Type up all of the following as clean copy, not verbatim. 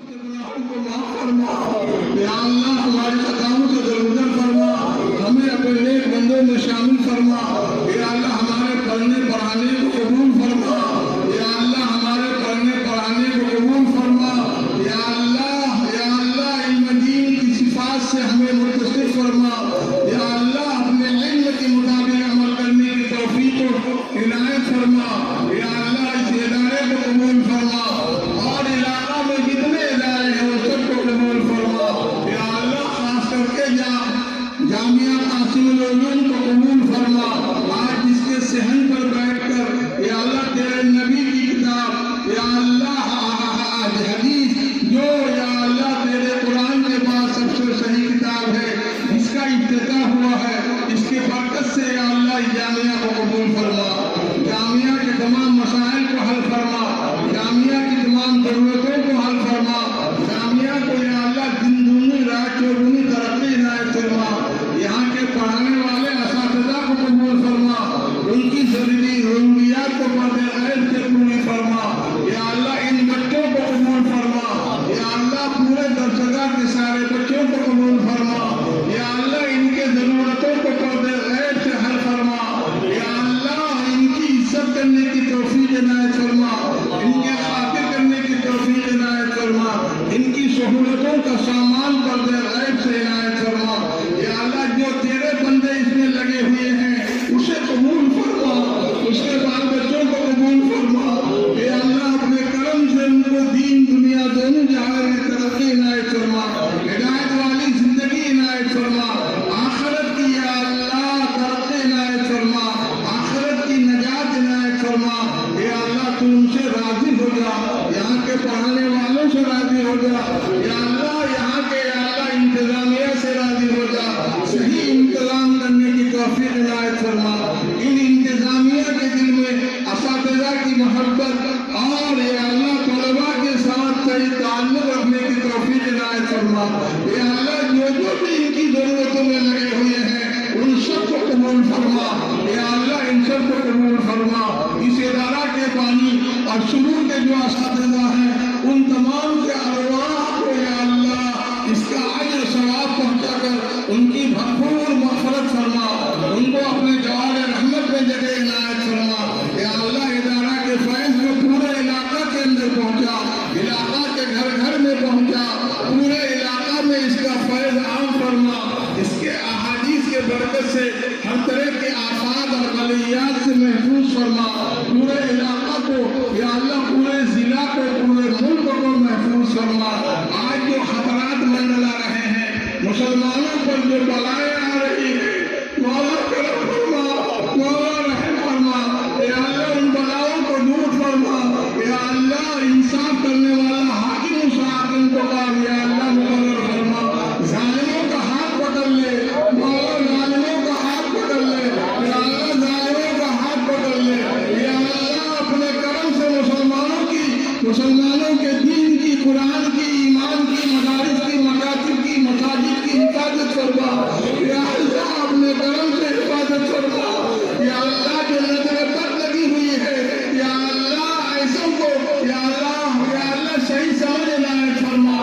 गुनाहों को माफ फरमा, या अल्लाह हमारी खताओं से दरगुजर फरमा, हमें अपने नेक बंदों में शामिल फरमा, या अल्लाह हमारे पढ़ने पढ़ाने को कबूल फरमा, या अल्लाह हमारे पढ़ने पढ़ाने को कबूल फरमा, या अल्लाह इल्म दीन की सिफात से हमें मुत्तसिफ फरमा, या अल्लाह अपने इल्म के मुताबिक अमल करने की तौफीक को इनायत फरमा, या अल्लाह इस इदारे को कबूल फरमा और इलाका में जितने इदारे हैं उन सबको कबूल फरमा, या अल्लाह खास करके जामिया कासिमुल उलूम को कबूल फरमा। आज जिसके सहन पर बैठकर या अल्लाह तेरे नबी की किताब या अल्लाह हदीस जो या अल्लाह तेरे कुरान के बाद सबसे सही किताब है इसका इफ्तिताह हुआ है, इसके बरकत से या अल्लाह जामिया को कबूल फरमा, जामिया के तमाम मसाइल को हल फरमा, जामिया की तमाम जरूरतों को हल फरमा, जामिया को या अल्लाह दिन दूनी रात चौगुनी तरक्की इनायत फरमा, यहाँ के पढ़ाने वाले असातिज़ा को कबूल फरमा, उनकी ज़रूरियात को पर्दे गैब से पूरी फरमा, या अल्लाह इन बच्चों को कबूल फरमा, या अल्लाह पूरे दर्शगाह के सारे बच्चों को कबूल फरमा, या अल्लाह इनके ज़रूरतों को पर्दे गैब से हल फरमा, या अल्लाह इनकी इज्जत करने की तौफीक इनायत फरमा, इनके खातिर करने की तौफीक इनायत फरमा, इनकी सहूलतों का सामान पर्दे गैब से इनायत फरमा, या अल्लाह जो तेरे बंदे इसमें लगे हुए हैं उसे कबूल फरमा, उसके बाल बच्चों को कबूल फरमा, या अल्लाह अपने करम से उनको दीन दुनिया दोनों जहां में तरक्की इनायत फरमा, हिदायत वाली जिंदगी इनायत फरमा, आखिरत की या अल्लाह तरक्की इनायत फरमा, आखिरत की नजात इनायत फरमा, या अल्लाह तू उनसे राजी हो जा, यहाँ के पढ़ाने वालों से राजी हो जा, या अल्लाह यहाँ के या अल्लाह इंतजामिया से राजी हो जा, सही इंतजाम करने की तौफीक इनायत फरमा, इन इंतजामिया के दिल में असातिज़ा की मोहब्बत और या अल्लाह तलबा के साथ सही ताल्लुक रखने की तौफीक इनायत फरमा, या अल्लाह जो भी इनकी जरूरतों में लगे हुए हैं उन सबको कबूल फरमा, या अल्लाह इन सबको कबूल फरमा, इस इदारा के बानी और शुरू के जो असातिज़ा हैं उन तमाम के अरवाह को या अल्लाह इसका अज्र सवाब पहुँचाकर उनकी भरपूर मग़फ़िरत फरमा, उनको अपने जवाब रहमत में जगह इनायत फरमा, या अल्लाह इदारा के फैज़ को पूरे इलाका के अंदर पहुँचा, इलाका के घर घर में पहुँचा, पूरे इलाका में इसका फैज़ आम फरमा, इसके अहादीस के बरकत से हर तरह के आफात और बलियात से महफूज फरमा, पूरे इलाका को या अल्लाह पूरे ज़िला को पूरे मुल्क को महफूज फरमा। आज जो खतरात मंडला रहे हैं मुसलमानों पर जो बलाएं आ रही है मौला करम फरमा, मौला रहम फरमा, या अल्लाह उन बलाओं को दूर फरमा, या अल्लाह इंसाफ करने वाला हाकिम साकिम को या अल्लाह मुकर्रर फरमा, जालिमों का हाथ पकड़ ले मौला, जालिमों का हाथ पकड़ ले, या अल्लाह जालिमों का हाथ पकड़ ले, या अल्लाह अपने करम से मुसलमानों के दीन की, कुरान की, ईमान की, मदारिस की, मकातिब की, मसाजिद की हिफाजत फरमा, या अल्लाह अपने करम से हिफाजत फरमा, या अल्लाह जो नजर पर लगी हुई है या अल्लाह ऐसों को या अल्लाह सही समझ इनायत फरमा,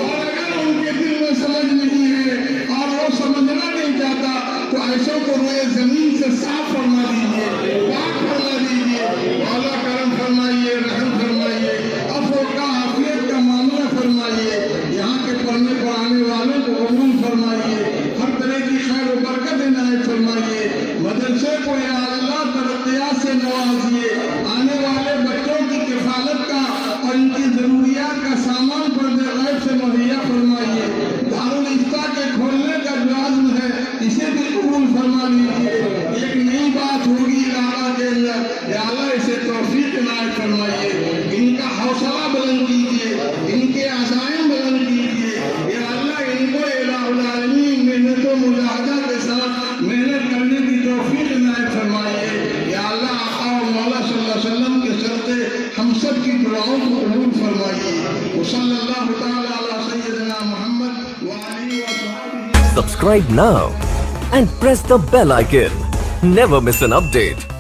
और अगर उनके दिल में समझ नहीं है और वो समझना नहीं चाहता तो ऐसों को रोए जमीन से साफ फरमा दीजिए, पाक फरमा दीजिए, मौला करम फरमाइए, रहम फरमाइए, अफ़्व का आफियत का मामला फरमाइए, यहाँ के पढ़ने पढ़ाने वालों को कबूल फरमाइए, हर तरह की खैर व बरकत इनायत फरमाइए, मदरसे को या अल्लाह तरक्कियात से नवाजिए, आने वाले बच्चों की किफालत का और इनकी ज़रूरियात का सामान पर्दे गैब से मुहैया फरमाइए, दारुल इफ्ता के खोलने का जो आज़्म है इसे भी कबूल फरमा लीजिए, एक नई बात होगी इलाका के अंदर, या अल्लाह इसे तौफीक इनायत फरमाइए, इनका हौसला बुलंद कीजिए, इनके अज़ाइम बुलंद कीजिए, या अल्लाह इनको इलाहुल आलमीन मेहनत व मुजाहदा के साथ मेहनत करने की तौफीक इनायत फरमाइए, या अल्लाह आका व मौला सल्लल्लाहु अलैहि वसल्लम के सदक़े हम सब की दुआओं को कबूल फरमाइए। सल्लल्लाहु तआला अला सय्यिदिना मुहम्मद व आलिहि व सहाबिहि। Subscribe now and press the bell icon. Never miss an update.